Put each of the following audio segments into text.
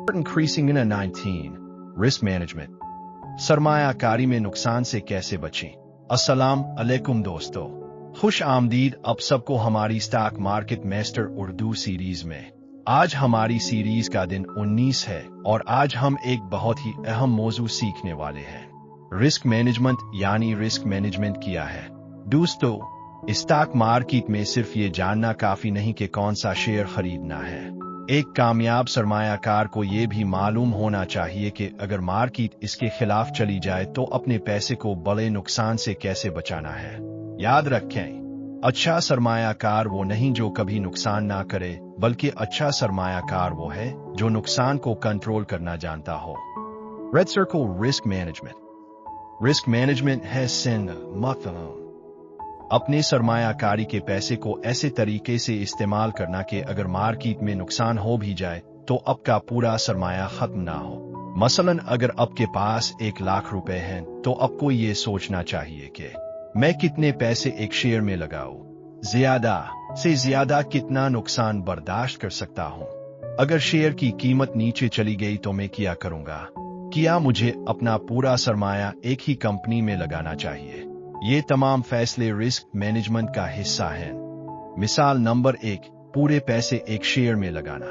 Increasing in 19 risk management, सरमायाकारी में नुकसान से कैसे बचें। अस्सलाम अलैकुम दोस्तों, खुश आमदीद आप सबको हमारी stock market master Urdu series में। आज हमारी सीरीज का दिन 19 है और आज हम एक बहुत ही अहम मौजू सीखने वाले हैं। रिस्क मैनेजमेंट यानी रिस्क मैनेजमेंट क्या है। दोस्तों, स्टॉक मार्केट में सिर्फ ये जानना काफी नहीं कि कौन सा शेयर खरीदना है। एक कामयाब सरमायाकार को ये भी मालूम होना चाहिए कि अगर मार्केट इसके खिलाफ चली जाए तो अपने पैसे को बड़े नुकसान से कैसे बचाना है। याद रखें, अच्छा सरमायाकार वो नहीं जो कभी नुकसान ना करे, बल्कि अच्छा सरमायाकार वो है जो नुकसान को कंट्रोल करना जानता हो। Red circle risk management. Risk management है अपने सरमायाकारी के पैसे को ऐसे तरीके से इस्तेमाल करना कि अगर मार्केट में नुकसान हो भी जाए तो आपका पूरा सरमाया खत्म ना हो। मसलन अगर आपके पास 1 लाख रुपए हैं तो आपको ये सोचना चाहिए कि मैं कितने पैसे एक शेयर में लगाऊं, ज्यादा से ज्यादा कितना नुकसान बर्दाश्त कर सकता हूं। अगर शेयर की कीमत नीचे चली गई तो मैं क्या करूंगा। क्या मुझे अपना पूरा सरमाया एक ही कंपनी में लगाना चाहिए। ये तमाम फैसले रिस्क मैनेजमेंट का हिस्सा हैं। मिसाल नंबर 1, पूरे पैसे एक शेयर में लगाना।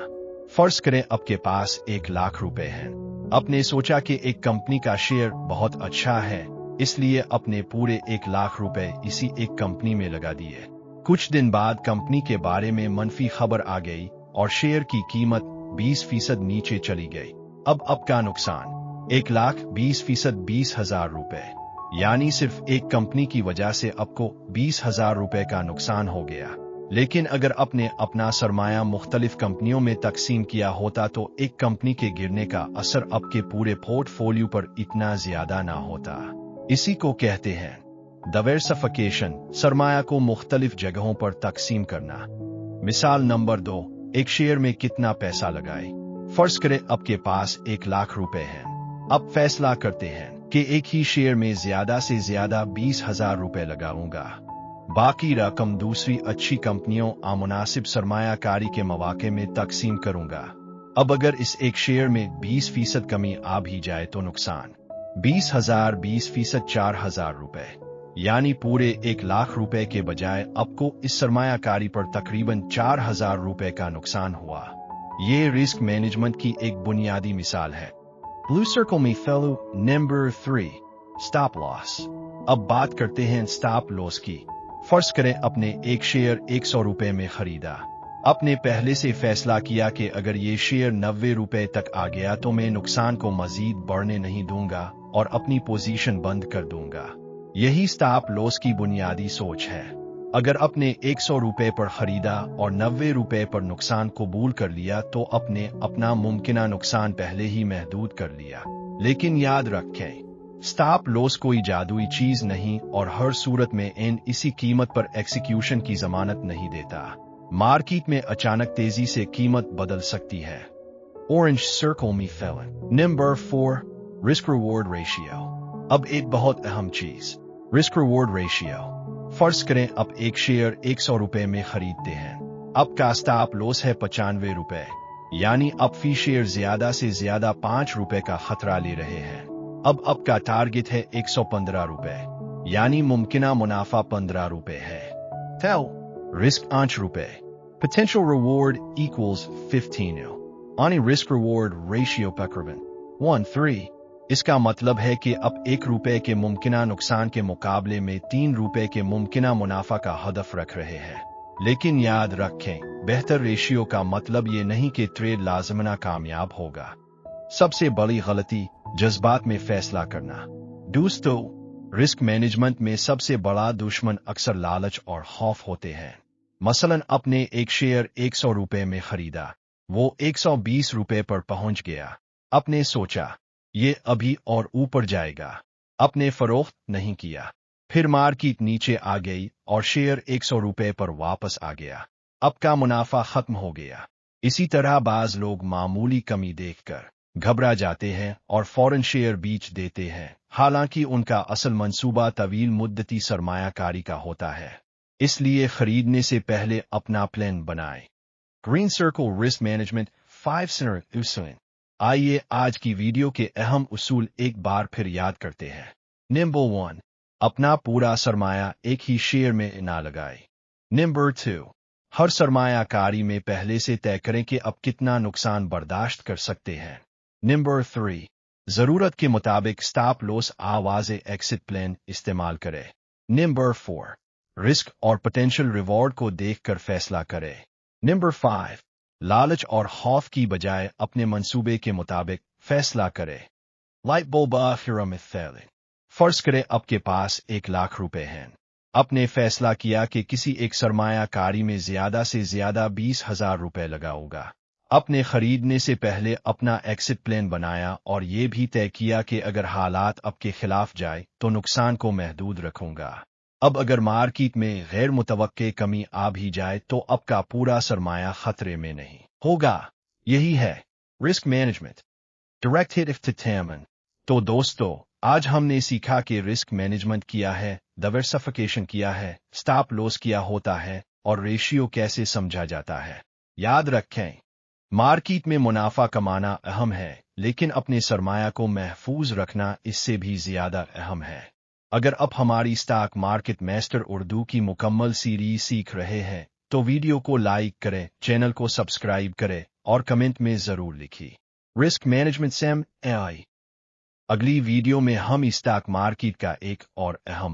फर्ज करें आपके पास 1 लाख रुपए हैं। आपने सोचा कि एक कंपनी का शेयर बहुत अच्छा है, इसलिए अपने पूरे 1 लाख रुपए इसी एक कंपनी में लगा दिए। कुछ दिन बाद कंपनी के बारे में मनफी खबर आ गई और शेयर की कीमत 20% नीचे चली गई। अब आपका नुकसान 1,20,20,000 20,000 रुपए, यानी सिर्फ एक कंपनी की वजह से आपको 20,000 रुपए का नुकसान हो गया। लेकिन अगर आपने अपना सरमाया मुख्तलिफ कंपनियों में तकसीम किया होता तो एक कंपनी के गिरने का असर आपके पूरे पोर्टफोलियो पर इतना ज्यादा ना होता। इसी को कहते हैं डाइवर्सिफिकेशन, सरमाया को मुख्तलिफ जगहों पर तकसीम करना। मिसाल नंबर 2, एक शेयर में कितना पैसा लगाए। फर्ज करें आपके पास 1 लाख रुपए हैं। अब फैसला करते हैं कि एक ही शेयर में ज्यादा से ज्यादा 20,000 रुपए लगाऊंगा, बाकी रकम दूसरी अच्छी कंपनियों और मुनासिब सरमायाकारी के मौके में तकसीम करूंगा। अब अगर इस एक शेयर में 20% कमी आ भी जाए तो नुकसान 20,000 20% 4,000 रुपए, यानी पूरे 1 लाख रुपए के बजाय आपको इस सरमायाकारी पर तकरीबन 4,000 रुपए का नुकसान हुआ। ये रिस्क मैनेजमेंट की एक बुनियादी मिसाल है। ब्लू सर्कल में फेलो नंबर 3, स्टॉप लॉस। अब बात करते हैं स्टॉप लॉस की। फर्ज करें अपने एक शेयर 100 रुपए में खरीदा। आपने पहले से फैसला किया कि अगर ये शेयर 90 रुपए तक आ गया तो मैं नुकसान को मजीद बढ़ने नहीं दूंगा और अपनी पोजीशन बंद कर दूंगा। यही स्टॉप लॉस की बुनियादी सोच है। अगर आपने 100 रुपए पर खरीदा और 90 रुपए पर नुकसान कबूल कर लिया तो आपने अपना मुमकिना नुकसान पहले ही महदूद कर लिया। लेकिन याद रखें, स्टॉप लॉस कोई जादुई चीज नहीं और हर सूरत में इसी कीमत पर एग्जीक्यूशन की जमानत नहीं देता। मार्केट में अचानक तेजी से कीमत बदल सकती है। ऑरेंज सर्कल में fallen number 4, risk reward ratio. अब एक बहुत अहम चीज, रिस्क रिवॉर्ड रेशियो। फर्ज करें आप एक शेयर 100 रुपए में खरीदते हैं। आपका स्टॉप लॉस है 95 रुपए, यानी आप फी शेयर ज्यादा से ज्यादा 5 रुपए का खतरा ले रहे हैं। अब आपका टारगेट है 115 रुपए, यानी मुमकिना मुनाफा 15 रुपए है। टेल रिस्क 5 रुपए, पोटेंशियल रिवॉर्ड इक्वल्स 15, यानी रिस्क रिवॉर्ड रेशियो तकरीबन 1:3। इसका मतलब है कि आप 1 रुपए के मुमकिना नुकसान के मुकाबले में 3 रुपए के मुमकिना मुनाफा का हदफ रख रहे हैं। लेकिन याद रखें, बेहतर रेशियो का मतलब ये नहीं कि ट्रेड लाजमना कामयाब होगा। सबसे बड़ी गलती जज्बात में फैसला करना। दोस्तों, रिस्क मैनेजमेंट में सबसे बड़ा दुश्मन अक्सर लालच और खौफ होते हैं। मसलन आपने एक शेयर 100 रुपए में खरीदा, वो 120 रुपए पर पहुंच गया। आपने सोचा ये अभी और ऊपर जाएगा। आपने फरोख्त नहीं किया। फिर मार्केट नीचे आ गई और शेयर 100 रुपए पर वापस आ गया। आपका मुनाफा खत्म हो गया। इसी तरह बाज लोग मामूली कमी देखकर घबरा जाते हैं और फौरन शेयर बेच देते हैं, हालांकि उनका असल मंसूबा तवील मुद्दती सरमायाकारी का होता है। इसलिए खरीदने से पहले अपना प्लान बनाएं। Green circle risk management 5 Center आइए आज की वीडियो के अहम उसूल एक बार फिर याद करते हैं। नंबर 1, अपना पूरा सरमाया एक ही शेयर में ना लगाए। नंबर 2, हर सरमायाकारी में पहले से तय करें कि अब कितना नुकसान बर्दाश्त कर सकते हैं। नंबर 3, जरूरत के मुताबिक स्टॉप लॉस आवाज़े एक्सिट प्लान इस्तेमाल करें। नंबर 4, रिस्क और पोटेंशियल रिवॉर्ड को देखकर फैसला करें। नंबर 5, लालच और खौफ की बजाय अपने मंसूबे के मुताबिक फैसला करें। लाइट बल्ब आखिर फर्ज करें आपके पास 1,00,000 रुपए हैं। आपने फैसला किया कि किसी एक सरमायाकारी में ज्यादा से ज्यादा 20,000 रुपए लगाऊंगा। आपने खरीदने से पहले अपना एक्सिट प्लान बनाया और ये भी तय किया कि अगर हालात आपके खिलाफ जाए तो नुकसान को महदूद रखूंगा। अब अगर मार्केट में गैर मुतवक्के कमी आ भी जाए तो आपका पूरा सरमाया खतरे में नहीं होगा। यही है रिस्क मैनेजमेंट। डायरेक्ट हिट इफ्तितामन। तो दोस्तों, आज हमने सीखा कि रिस्क मैनेजमेंट किया है, डाइवर्सिफिकेशन किया है, स्टॉप लॉस किया होता है और रेशियो कैसे समझा जाता है। याद रखें, मार्केट में मुनाफा कमाना अहम है, लेकिन अपने सरमाया को महफूज रखना इससे भी ज्यादा अहम है। अगर आप हमारी स्टॉक मार्केट मास्टर उर्दू की मुकम्मल सीरीज सीख रहे हैं तो वीडियो को लाइक करें, चैनल को सब्सक्राइब करें और कमेंट में जरूर लिखिए रिस्क मैनेजमेंट सैम। अगली वीडियो में हम स्टॉक मार्केट का एक और अहम